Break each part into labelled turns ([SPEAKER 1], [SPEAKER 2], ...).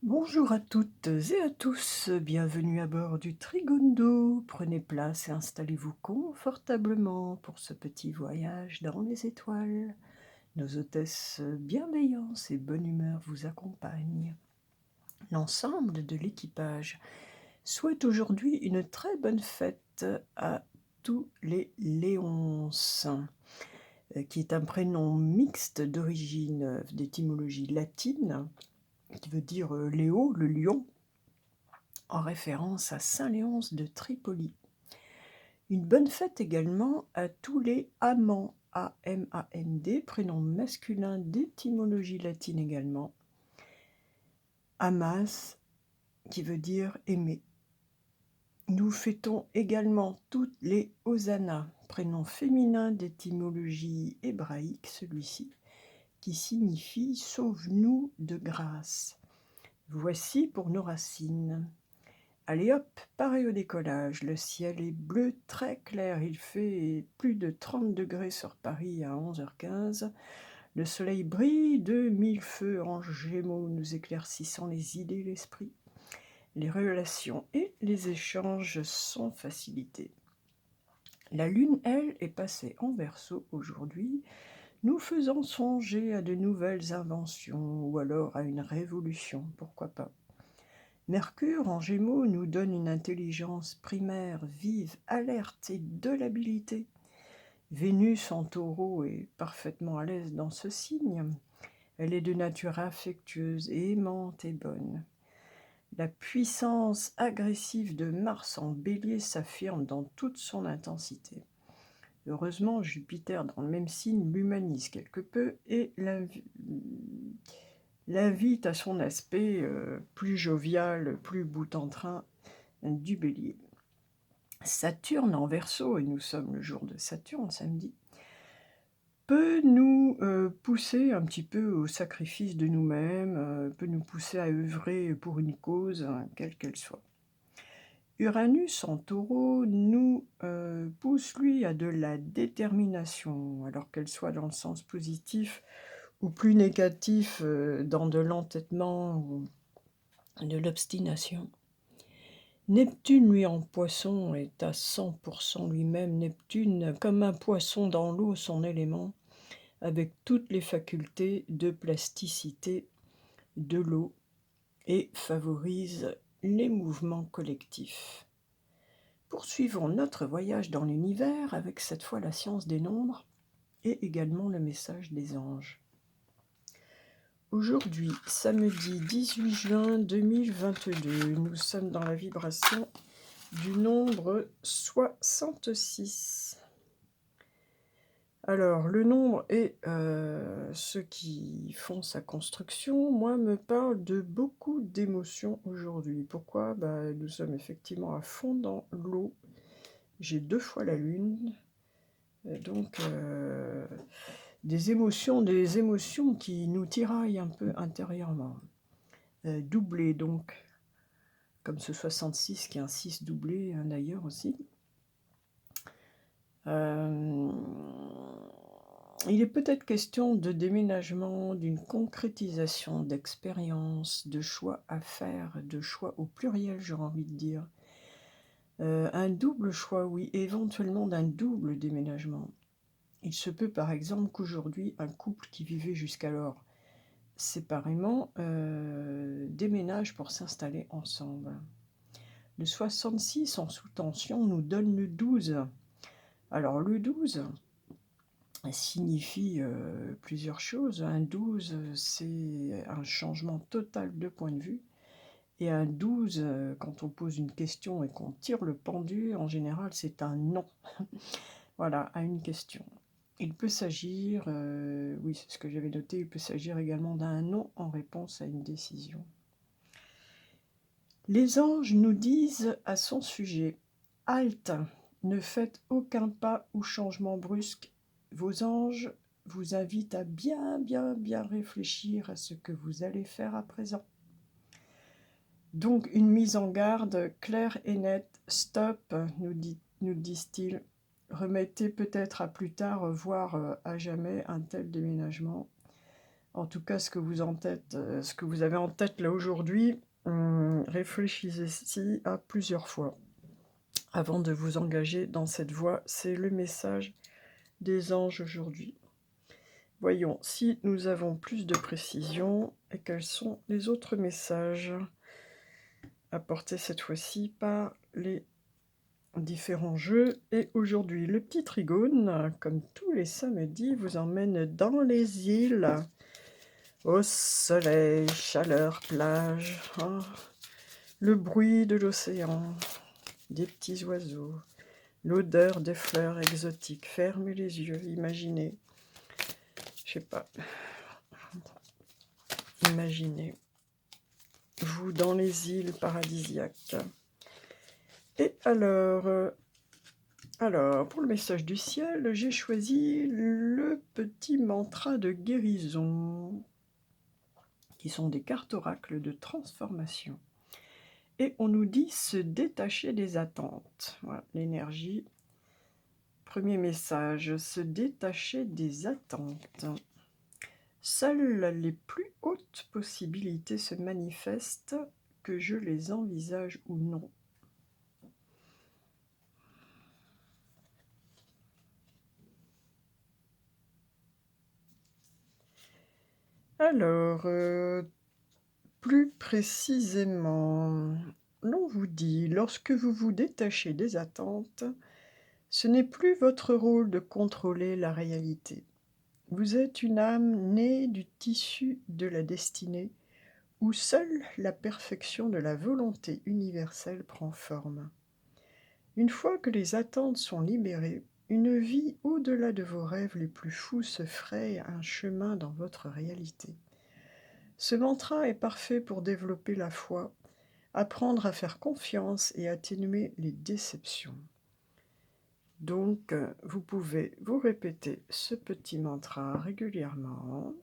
[SPEAKER 1] Bonjour à toutes et à tous, bienvenue à bord du Trigondo. Prenez place et installez-vous confortablement pour ce petit voyage dans les étoiles. Nos hôtesses bienveillance et bonne humeur vous accompagnent. L'ensemble de l'équipage souhaite aujourd'hui une très bonne fête à tous les Léonces, qui est un prénom mixte d'origine, d'étymologie latine, qui veut dire Léo, le lion, en référence à saint Léonce de Tripoli. Une bonne fête également à tous les amants, A-M-A-N-D, prénom masculin d'étymologie latine également. Amas, qui veut dire aimer. Nous fêtons également toutes les Hosanna, prénom féminin d'étymologie hébraïque, celui-ci, qui signifie sauve-nous de grâce. Voici pour nos racines. Allez hop, pareil au décollage, le ciel est bleu très clair, il fait plus de 30 degrés sur Paris à 11h15. Le soleil brille de mille feux en gémeaux, nous éclaircissant les idées et l'esprit. Les relations et les échanges sont facilités. La lune, elle, est passée en Verseau aujourd'hui, nous faisant songer à de nouvelles inventions ou alors à une révolution, pourquoi pas. Mercure en Gémeaux nous donne une intelligence primaire, vive, alerte et de l'habileté. Vénus en Taureau est parfaitement à l'aise dans ce signe. Elle est de nature affectueuse et aimante et bonne. La puissance agressive de Mars en Bélier s'affirme dans toute son intensité. Heureusement, Jupiter dans le même signe l'humanise quelque peu et l'invite à son aspect plus jovial, plus boute-en-train du Bélier. Saturne en Verseau, et nous sommes le jour de Saturne, samedi, peut nous pousser un petit peu au sacrifice de nous-mêmes, peut nous pousser à œuvrer pour une cause, quelle qu'elle soit. Uranus en Taureau nous pousse, lui, à de la détermination, alors qu'elle soit dans le sens positif ou plus négatif, dans de l'entêtement ou de l'obstination. Neptune, lui, en Poisson, est à 100% lui-même. Neptune, comme un poisson dans l'eau, son élément, avec toutes les facultés de plasticité de l'eau, et favorise les mouvements collectifs. Poursuivons notre voyage dans l'univers avec cette fois la science des nombres et également le message des anges. Aujourd'hui, samedi 18 juin 2022, nous sommes dans la vibration du nombre 66. Alors, le nombre et ceux qui font sa construction, moi, me parlent de beaucoup d'émotions aujourd'hui. Pourquoi? Nous sommes effectivement à fond dans l'eau. J'ai 2 fois la lune, donc des émotions qui nous tiraillent un peu intérieurement. Doublé donc, comme ce 66 qui est un 6 doublé, d'ailleurs aussi. Il est peut-être question de déménagement, d'une concrétisation d'expériences, de choix à faire, de choix au pluriel, j'aurais envie de dire. Un double choix, oui, éventuellement d'un double déménagement. Il se peut par exemple qu'aujourd'hui, un couple qui vivait jusqu'alors séparément déménage pour s'installer ensemble. Le 66 en sous-tension nous donne le 12. Alors le 12 signifie plusieurs choses. Un 12, c'est un changement total de point de vue. Et un 12, quand on pose une question et qu'on tire le pendu, en général, c'est un non. Voilà, à une question. Il peut s'agir, oui, c'est ce que j'avais noté, il peut s'agir également d'un non en réponse à une décision. Les anges nous disent à son sujet: halte, ne faites aucun pas ou changement brusque. Vos anges vous invitent à bien réfléchir à ce que vous allez faire à présent. Donc une mise en garde claire et nette. Stop, nous disent-ils. Remettez peut-être à plus tard, voire à jamais, un tel déménagement. En tout cas, ce que vous avez en tête là aujourd'hui, réfléchissez-y à plusieurs fois avant de vous engager dans cette voie. C'est le message des anges aujourd'hui. Voyons si nous avons plus de précision et quels sont les autres messages apportés cette fois-ci par les différents jeux. Et aujourd'hui, le petit Trigone, comme tous les samedis, vous emmène dans les îles, au soleil, chaleur, plage, hein, le bruit de l'océan, des petits oiseaux, l'odeur des fleurs exotiques. Fermez les yeux, imaginez. Je sais pas. Imaginez. Vous dans les îles paradisiaques. Et alors, pour le message du ciel, j'ai choisi le petit mantra de guérison, qui sont des cartes oracles de transformation. Et on nous dit se détacher des attentes. Voilà, l'énergie. Premier message, se détacher des attentes. Seules les plus hautes possibilités se manifestent, que je les envisage ou non. Alors, plus précisément, l'on vous dit, lorsque vous vous détachez des attentes, ce n'est plus votre rôle de contrôler la réalité. Vous êtes une âme née du tissu de la destinée, où seule la perfection de la volonté universelle prend forme. Une fois que les attentes sont libérées, une vie au-delà de vos rêves les plus fous se fraye un chemin dans votre réalité. Ce mantra est parfait pour développer la foi, apprendre à faire confiance et atténuer les déceptions. Donc, vous pouvez vous répéter ce petit mantra régulièrement,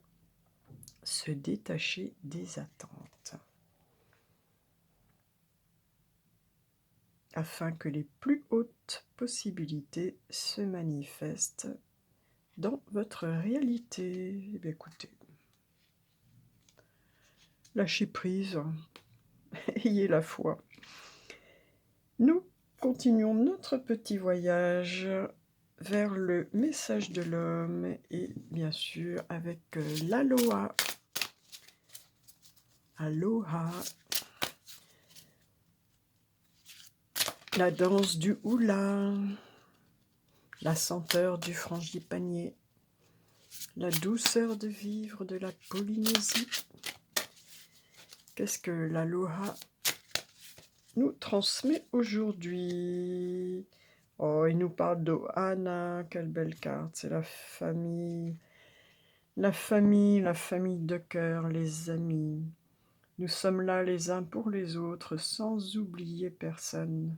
[SPEAKER 1] se détacher des attentes, afin que les plus hautes possibilités se manifestent dans votre réalité. Eh bien, écoutez, lâchez prise, ayez la foi. Nous continuons notre petit voyage vers le message de l'homme et bien sûr avec l'aloha. Aloha. La danse du hula, la senteur du frangipanier, la douceur de vivre de la Polynésie. Qu'est-ce que l'aloha nous transmet aujourd'hui? Oh, il nous parle d'Ohana, quelle belle carte, c'est la famille, la famille de cœur, les amis. Nous sommes là les uns pour les autres, sans oublier personne.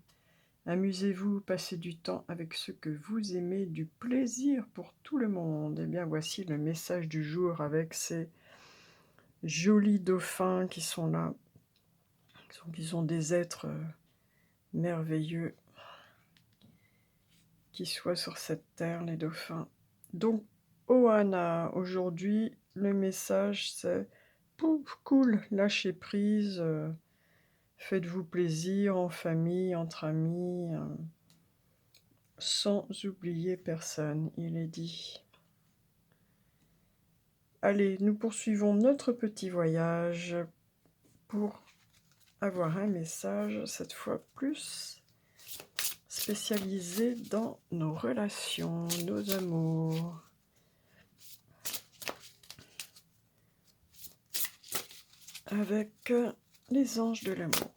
[SPEAKER 1] Amusez-vous, passez du temps avec ceux que vous aimez, du plaisir pour tout le monde. Eh bien, voici le message du jour avec ces jolis dauphins qui sont là, qui sont des êtres merveilleux, qui soient sur cette terre, les dauphins. Donc, Ohana, aujourd'hui, le message c'est « Pouf, cool, lâchez prise, faites-vous plaisir en famille, entre amis, sans oublier personne », il est dit. Allez, nous poursuivons notre petit voyage pour avoir un message, cette fois plus spécialisé dans nos relations, nos amours. Avec les anges de l'amour.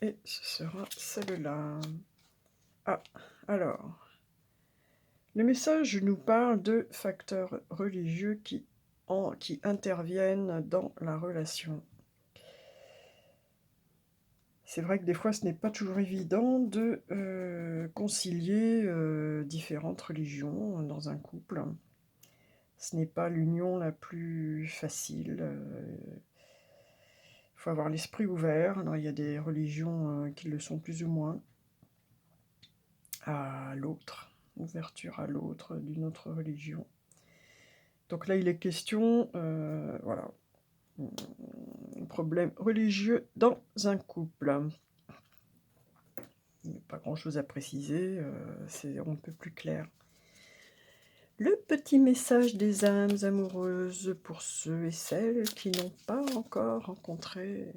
[SPEAKER 1] Et ce sera celle-là. Ah, alors, le message nous parle de facteurs religieux qui interviennent dans la relation. C'est vrai que des fois, ce n'est pas toujours évident de concilier différentes religions dans un couple. Ce n'est pas l'union la plus facile. Il faut avoir l'esprit ouvert. Alors, il y a des religions qui le sont plus ou moins. À l'autre, ouverture à l'autre d'une autre religion. Donc là, il est question, voilà, problème religieux dans un couple. Il n'y a pas grand-chose à préciser, c'est on ne peut plus clair. Le petit message des âmes amoureuses pour ceux et celles qui n'ont pas encore rencontré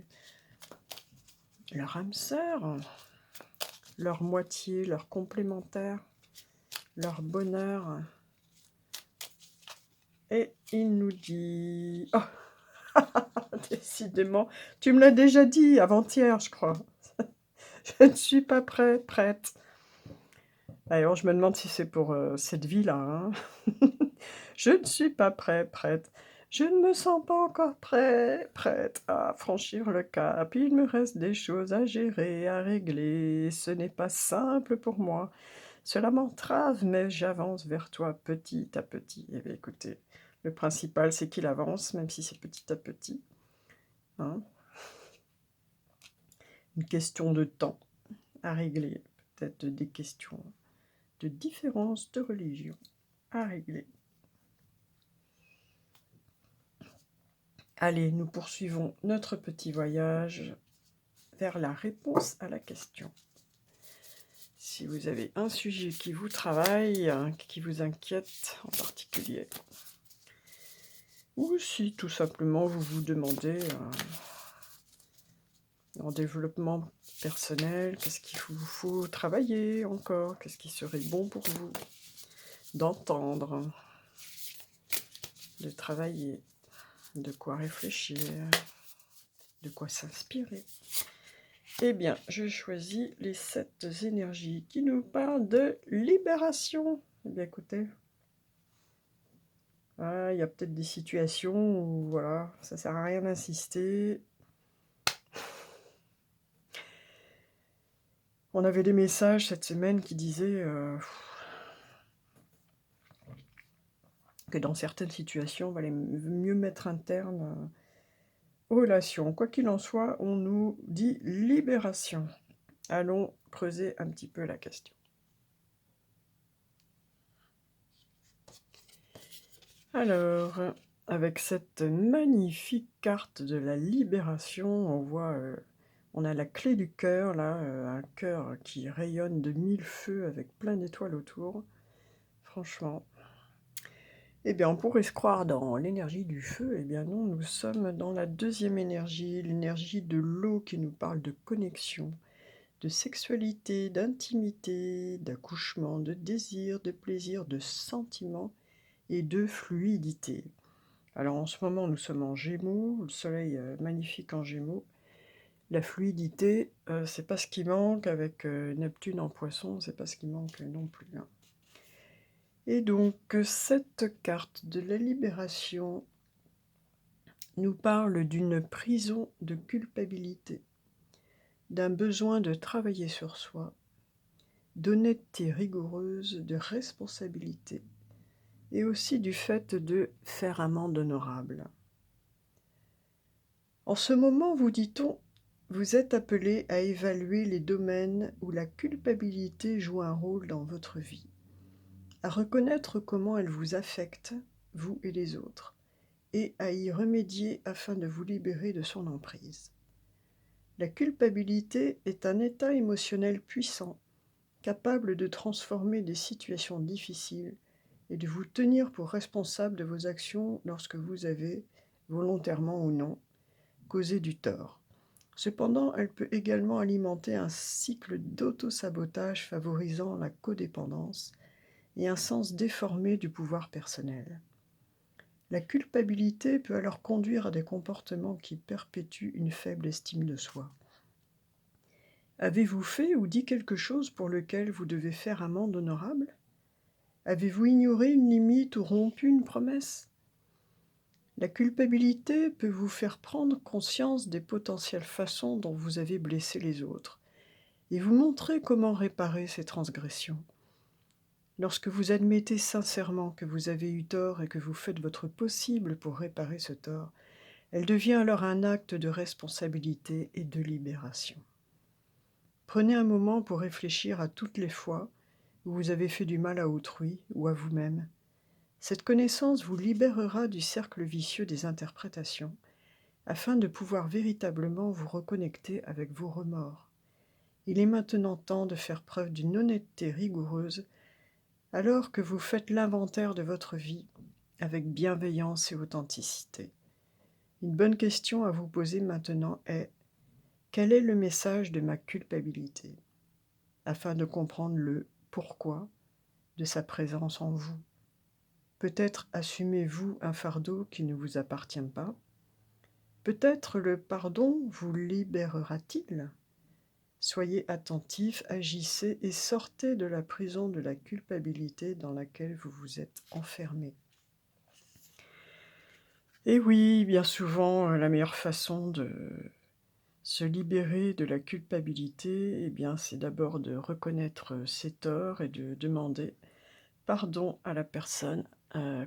[SPEAKER 1] leur âme sœur, leur moitié, leur complémentaire, leur bonheur. Et il nous dit... Oh, décidément, tu me l'as déjà dit avant-hier, je crois. Je ne suis pas prête. Alors, je me demande si c'est pour cette vie-là. Hein. Je ne suis pas prête. Je ne me sens pas encore prête à franchir le cap. Il me reste des choses à gérer, à régler. Ce n'est pas simple pour moi. Cela m'entrave, mais j'avance vers toi petit à petit. Eh bien, écoutez, le principal, c'est qu'il avance, même si c'est petit à petit. Hein. Une question de temps à régler. Peut-être des questions de différence de religion à régler. Allez, nous poursuivons notre petit voyage vers la réponse à la question. Si vous avez un sujet qui vous travaille, qui vous inquiète en particulier, ou si tout simplement vous vous demandez en développement personnel, qu'est-ce qu'il vous faut travailler encore, qu'est-ce qui serait bon pour vous d'entendre, de travailler, de quoi réfléchir, de quoi s'inspirer. Eh bien, je choisis les 7 énergies qui nous parlent de libération. Eh bien, écoutez, il y a peut-être des situations où, voilà, ça sert à rien d'insister. On avait des messages cette semaine qui disaient que dans certaines situations, il valait mieux mettre un terme aux relations. Quoi qu'il en soit, on nous dit libération. Allons creuser un petit peu la question. Alors, avec cette magnifique carte de la libération, on voit, on a la clé du cœur, là, un cœur qui rayonne de 1000 feux avec plein d'étoiles autour. Franchement. Eh bien, on pourrait se croire dans l'énergie du feu. Eh bien non, nous sommes dans la deuxième énergie, l'énergie de l'eau qui nous parle de connexion, de sexualité, d'intimité, d'accouchement, de désir, de plaisir, de sentiment et de fluidité. Alors en ce moment, nous sommes en Gémeaux, le soleil magnifique en Gémeaux. La fluidité, c'est pas ce qui manque avec Neptune en Poisson, c'est pas ce qui manque non plus. Hein. Et donc, cette carte de la libération nous parle d'une prison de culpabilité, d'un besoin de travailler sur soi, d'honnêteté rigoureuse, de responsabilité, et aussi du fait de faire amende honorable. En ce moment, vous dit-on, vous êtes appelé à évaluer les domaines où la culpabilité joue un rôle dans votre vie, à reconnaître comment elle vous affecte, vous et les autres, et à y remédier afin de vous libérer de son emprise. La culpabilité est un état émotionnel puissant, capable de transformer des situations difficiles et de vous tenir pour responsable de vos actions lorsque vous avez, volontairement ou non, causé du tort. Cependant, elle peut également alimenter un cycle d'auto-sabotage favorisant la codépendance et un sens déformé du pouvoir personnel. La culpabilité peut alors conduire à des comportements qui perpétuent une faible estime de soi. Avez-vous fait ou dit quelque chose pour lequel vous devez faire amende honorable ? Avez-vous ignoré une limite ou rompu une promesse ? La culpabilité peut vous faire prendre conscience des potentielles façons dont vous avez blessé les autres et vous montrer comment réparer ces transgressions. Lorsque vous admettez sincèrement que vous avez eu tort et que vous faites votre possible pour réparer ce tort, elle devient alors un acte de responsabilité et de libération. Prenez un moment pour réfléchir à toutes les fois où vous avez fait du mal à autrui ou à vous-même. Cette connaissance vous libérera du cercle vicieux des interprétations, afin de pouvoir véritablement vous reconnecter avec vos remords. Il est maintenant temps de faire preuve d'une honnêteté rigoureuse, alors que vous faites l'inventaire de votre vie avec bienveillance et authenticité. Une bonne question à vous poser maintenant est: quel est le message de ma culpabilité? Afin de comprendre le pourquoi de sa présence en vous. Peut-être assumez-vous un fardeau qui ne vous appartient pas. Peut-être le pardon vous libérera-t-il. Soyez attentif, agissez et sortez de la prison de la culpabilité dans laquelle vous vous êtes enfermé. Et oui, bien souvent, la meilleure façon de se libérer de la culpabilité, eh bien, c'est d'abord de reconnaître ses torts et de demander pardon à la personne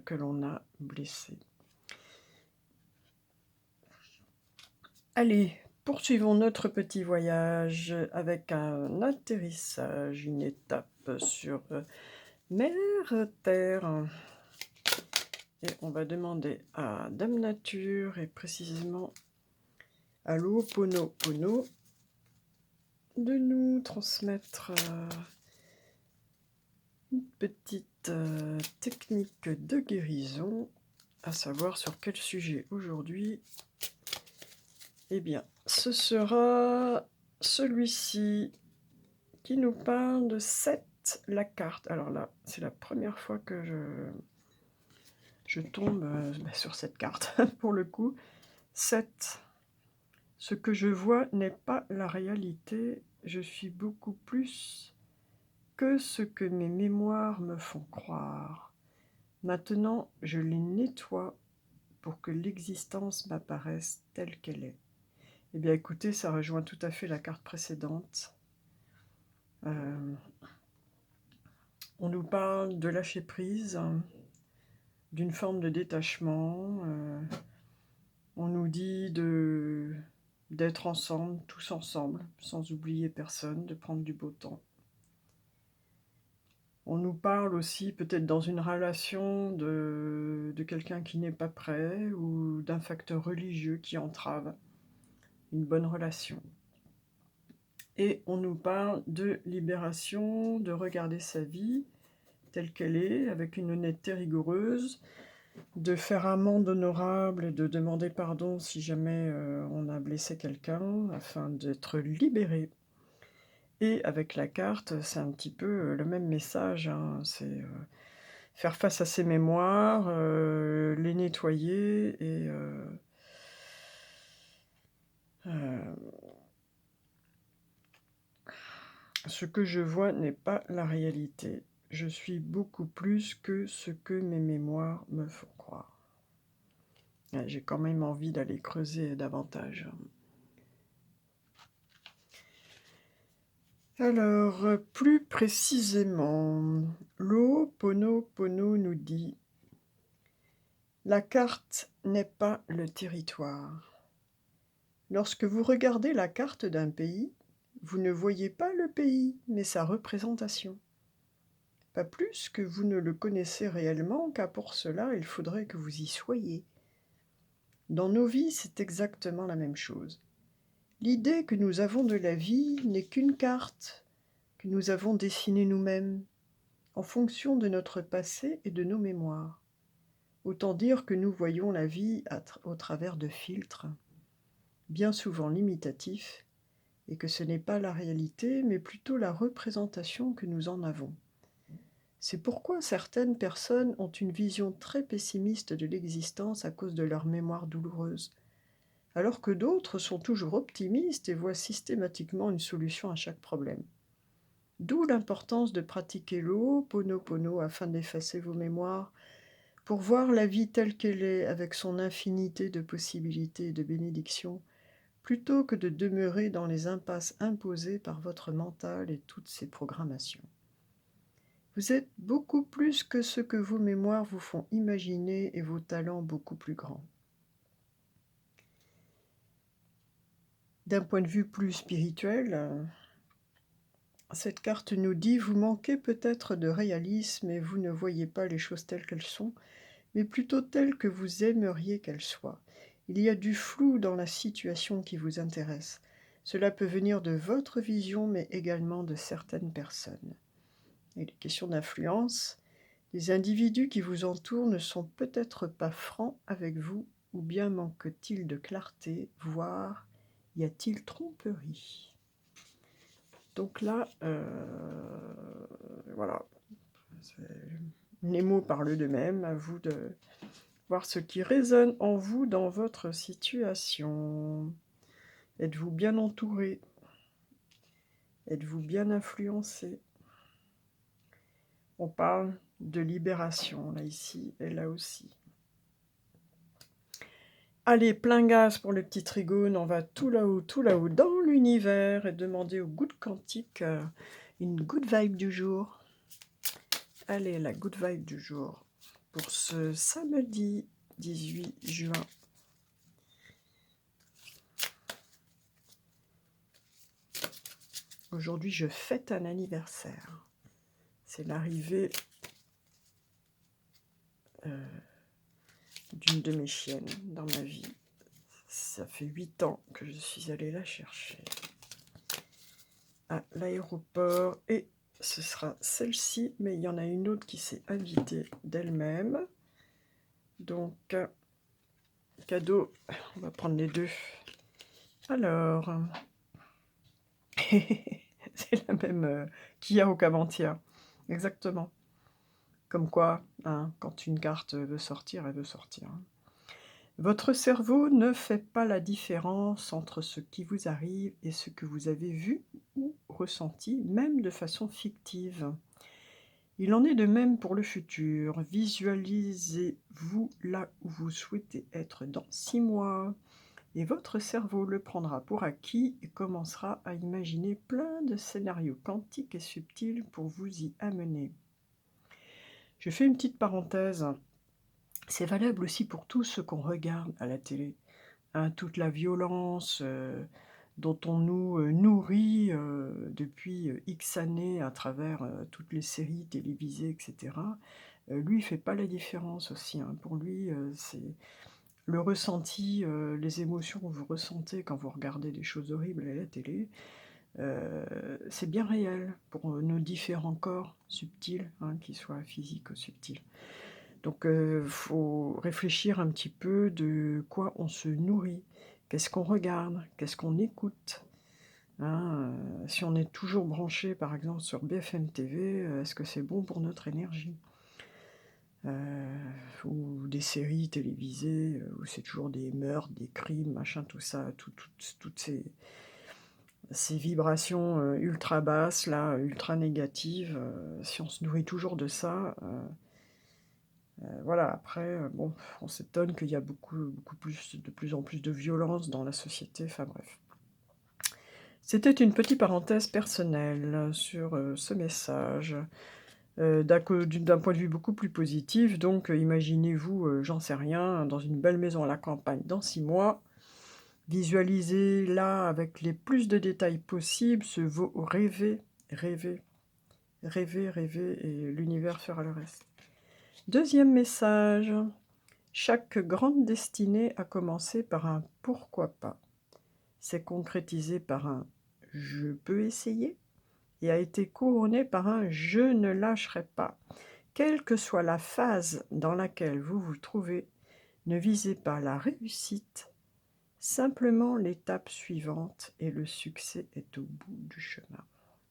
[SPEAKER 1] que l'on a blessée. Allez, poursuivons notre petit voyage avec un atterrissage, une étape sur mer Terre. Et on va demander à Dame Nature et précisément à l'Ho'oponopono de nous transmettre une petite technique de guérison, à savoir sur quel sujet aujourd'hui. Eh bien, ce sera celui-ci qui nous parle de 7, la carte. Alors là, c'est la première fois que je tombe sur cette carte, pour le coup. 7. Ce que je vois n'est pas la réalité, je suis beaucoup plus que ce que mes mémoires me font croire. Maintenant, je les nettoie pour que l'existence m'apparaisse telle qu'elle est. Eh bien, écoutez, ça rejoint tout à fait la carte précédente. On nous parle de lâcher prise, d'une forme de détachement. On nous dit d'être ensemble, tous ensemble, sans oublier personne, de prendre du beau temps. On nous parle aussi, peut-être dans une relation, de quelqu'un qui n'est pas prêt ou d'un facteur religieux qui entrave une bonne relation. Et on nous parle de libération, de regarder sa vie telle qu'elle est, avec une honnêteté rigoureuse, de faire amende honorable et de demander pardon si jamais on a blessé quelqu'un, afin d'être libéré. Et avec la carte, c'est un petit peu le même message, hein, c'est faire face à ses mémoires, les nettoyer et ce que je vois n'est pas la réalité. Je suis beaucoup plus que ce que mes mémoires me font croire. J'ai quand même envie d'aller creuser davantage. Alors, plus précisément, l'Ho'oponopono nous dit: la carte n'est pas le territoire. Lorsque vous regardez la carte d'un pays, vous ne voyez pas le pays, mais sa représentation. Pas plus que vous ne le connaissez réellement, car pour cela, il faudrait que vous y soyez. Dans nos vies, c'est exactement la même chose. L'idée que nous avons de la vie n'est qu'une carte que nous avons dessinée nous-mêmes, en fonction de notre passé et de nos mémoires. Autant dire que nous voyons la vie au travers de filtres, bien souvent limitatifs, et que ce n'est pas la réalité, mais plutôt la représentation que nous en avons. C'est pourquoi certaines personnes ont une vision très pessimiste de l'existence à cause de leur mémoire douloureuse, alors que d'autres sont toujours optimistes et voient systématiquement une solution à chaque problème. D'où l'importance de pratiquer l'Ho'oponopono afin d'effacer vos mémoires, pour voir la vie telle qu'elle est, avec son infinité de possibilités et de bénédictions, plutôt que de demeurer dans les impasses imposées par votre mental et toutes ses programmations. Vous êtes beaucoup plus que ce que vos mémoires vous font imaginer et vos talents beaucoup plus grands. D'un point de vue plus spirituel, Cette carte nous dit: «Vous manquez peut-être de réalisme et vous ne voyez pas les choses telles qu'elles sont, mais plutôt telles que vous aimeriez qu'elles soient. Il y a du flou dans la situation qui vous intéresse. Cela peut venir de votre vision, mais également de certaines personnes. Et les questions d'influence, les individus qui vous entourent ne sont peut-être pas francs avec vous, ou bien manque-t-il de clarté, voire y a-t-il tromperie?» Donc là, voilà, les mots parlent d'eux-mêmes, à vous de voir ce qui résonne en vous dans votre situation. Êtes-vous bien entouré? Êtes-vous bien influencé? On parle de libération, là, ici et là aussi. Allez, plein gaz pour le petit trigone, on va tout là-haut dans l'univers et demander au good quantique une good vibe du jour. Allez, la good vibe du jour pour ce samedi 18 juin. Aujourd'hui, je fête un anniversaire. C'est l'arrivée d'une de mes chiennes dans ma vie. Ça fait 8 ans que je suis allée la chercher à l'aéroport et ce sera celle-ci, mais il y en a une autre qui s'est invitée d'elle-même. Donc, cadeau, on va prendre les deux. Alors, c'est la même qu'il y a au Caventia, exactement. Comme quoi, hein, quand une carte veut sortir, elle veut sortir. Votre cerveau ne fait pas la différence entre ce qui vous arrive et ce que vous avez vu ou ressenti, même de façon fictive. Il en est de même pour le futur. Visualisez-vous là où vous souhaitez être dans 6 mois. Et votre cerveau le prendra pour acquis et commencera à imaginer plein de scénarios quantiques et subtils pour vous y amener. Je fais une petite parenthèse. C'est valable aussi pour tout ce qu'on regarde à la télé. Hein, toute la violence dont on nous nourrit depuis X années à travers toutes les séries télévisées, etc. Lui, il fait pas la différence aussi. Hein. Pour lui, c'est le ressenti, les émotions que vous ressentez quand vous regardez des choses horribles à la télé, c'est bien réel pour nos différents corps subtils, hein, qu'ils soient physiques ou subtils. Donc, faut réfléchir un petit peu de quoi on se nourrit, qu'est-ce qu'on regarde, qu'est-ce qu'on écoute, hein, si on est toujours branché, par exemple, sur BFM TV, est-ce que c'est bon pour notre énergie? Ou des séries télévisées, où c'est toujours des meurtres, des crimes, machin, tout ça, toutes ces vibrations, ultra basses là, ultra négatives, si on se nourrit toujours de ça, voilà, après, bon, on s'étonne qu'il y a beaucoup de plus en plus de violence dans la société, enfin bref. C'était une petite parenthèse personnelle sur, ce message, d'un point de vue beaucoup plus positif, donc imaginez-vous, j'en sais rien, dans une belle maison à la campagne dans 6 mois. Visualisez là avec les plus de détails possibles, rêver, rêver, rêver, rêver et l'univers fera le reste. Deuxième message. Chaque grande destinée a commencé par un « pourquoi pas », s'est concrétisé par un « je peux essayer » et a été couronné par un « je ne lâcherai pas ». Quelle que soit la phase dans laquelle vous vous trouvez, ne visez pas la réussite, simplement l'étape suivante et le succès est au bout du chemin.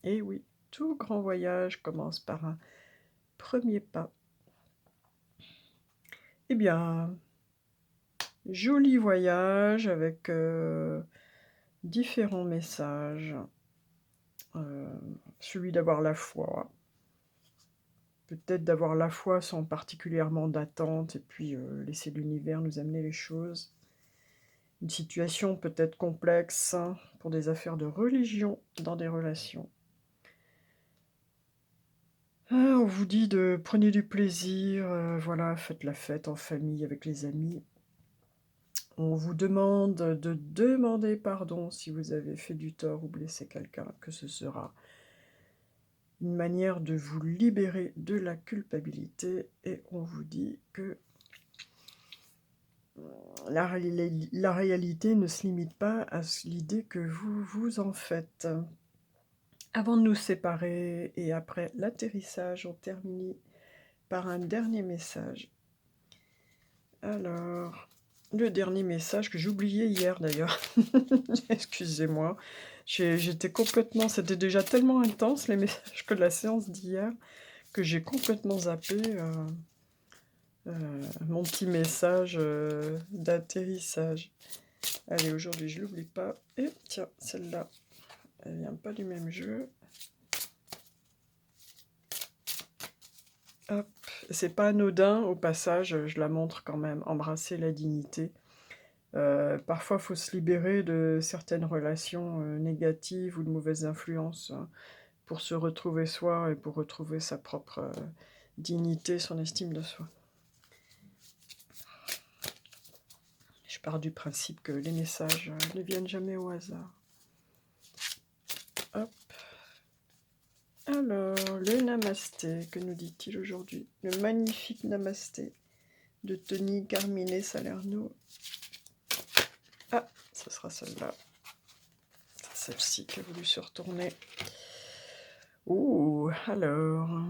[SPEAKER 1] Et oui, tout grand voyage commence par un premier pas. Eh bien, joli voyage avec différents messages. Celui d'avoir la foi. Peut-être d'avoir la foi sans particulièrement d'attente et puis laisser l'univers nous amener les choses. Une situation peut-être complexe hein, pour des affaires de religion dans des relations. On vous dit de prenez du plaisir, voilà, faites la fête en famille avec les amis. On vous demande de demander pardon si vous avez fait du tort ou blessé quelqu'un, que ce sera une manière de vous libérer de la culpabilité, et on vous dit que la réalité ne se limite pas à l'idée que vous vous en faites. Avant de nous séparer et après l'atterrissage, on termine par un dernier message. Alors, le dernier message que j'ai oublié hier d'ailleurs, excusez-moi, j'étais complètement, c'était déjà tellement intense les messages que la séance d'hier, que j'ai complètement zappé mon petit message d'atterrissage. Allez, aujourd'hui je l'oublie pas. Et tiens, celle-là, elle vient pas du même jeu. Hop, c'est pas anodin, au passage, je la montre quand même, embrasser la dignité. Parfois, il faut se libérer de certaines relations négatives ou de mauvaises influences hein, pour se retrouver soi et pour retrouver sa propre dignité, son estime de soi. Je pars du principe que les messages ne viennent jamais au hasard. Hop. Alors, le namasté, que nous dit-il aujourd'hui? Le magnifique namasté de Tony Carmine Salerno. Ah, ce sera celle-là. C'est celle-ci qui a voulu se retourner. Ouh, alors...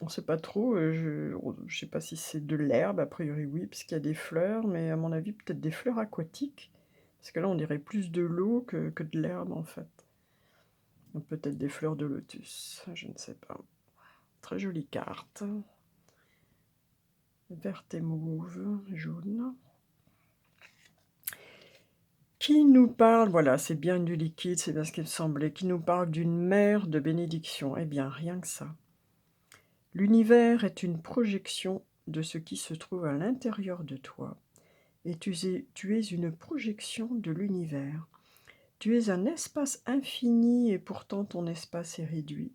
[SPEAKER 1] On ne sait pas trop, je ne sais pas si c'est de l'herbe, a priori oui, puisqu'il y a des fleurs, mais à mon avis peut-être des fleurs aquatiques, parce que là on dirait plus de l'eau que de l'herbe en fait. Peut-être des fleurs de lotus, je ne sais pas. Très jolie carte. Verte et mauve, jaune. Qui nous parle, voilà, c'est bien du liquide, c'est bien ce qu'il me semblait, qui nous parle d'une mer de bénédiction. Eh bien, rien que ça. L'univers est une projection de ce qui se trouve à l'intérieur de toi. Et tu es une projection de l'univers. Tu es un espace infini et pourtant ton espace est réduit.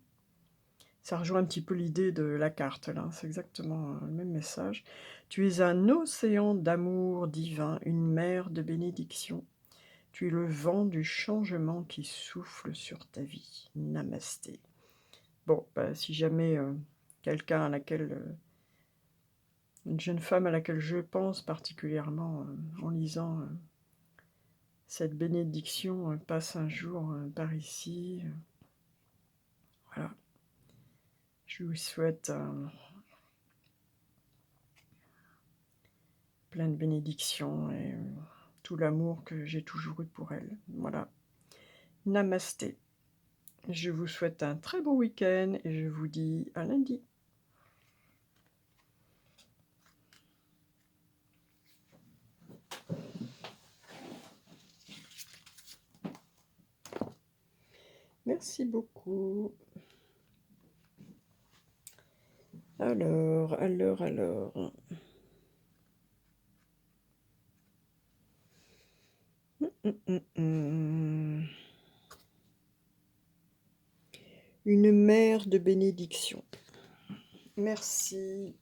[SPEAKER 1] Ça rejoint un petit peu l'idée de la carte, là, c'est exactement le même message. Tu es un océan d'amour divin, une mer de bénédiction. Tu es le vent du changement qui souffle sur ta vie. Namasté. Bon, bah, si jamais quelqu'un à laquelle... une jeune femme à laquelle je pense particulièrement en lisant cette bénédiction passe un jour par ici. Voilà. Je vous souhaite plein de bénédictions et tout l'amour que j'ai toujours eu pour elle. Voilà. Namasté. Je vous souhaite un très bon week-end et je vous dis à lundi. Merci beaucoup. Alors. Une mer de bénédiction. Merci.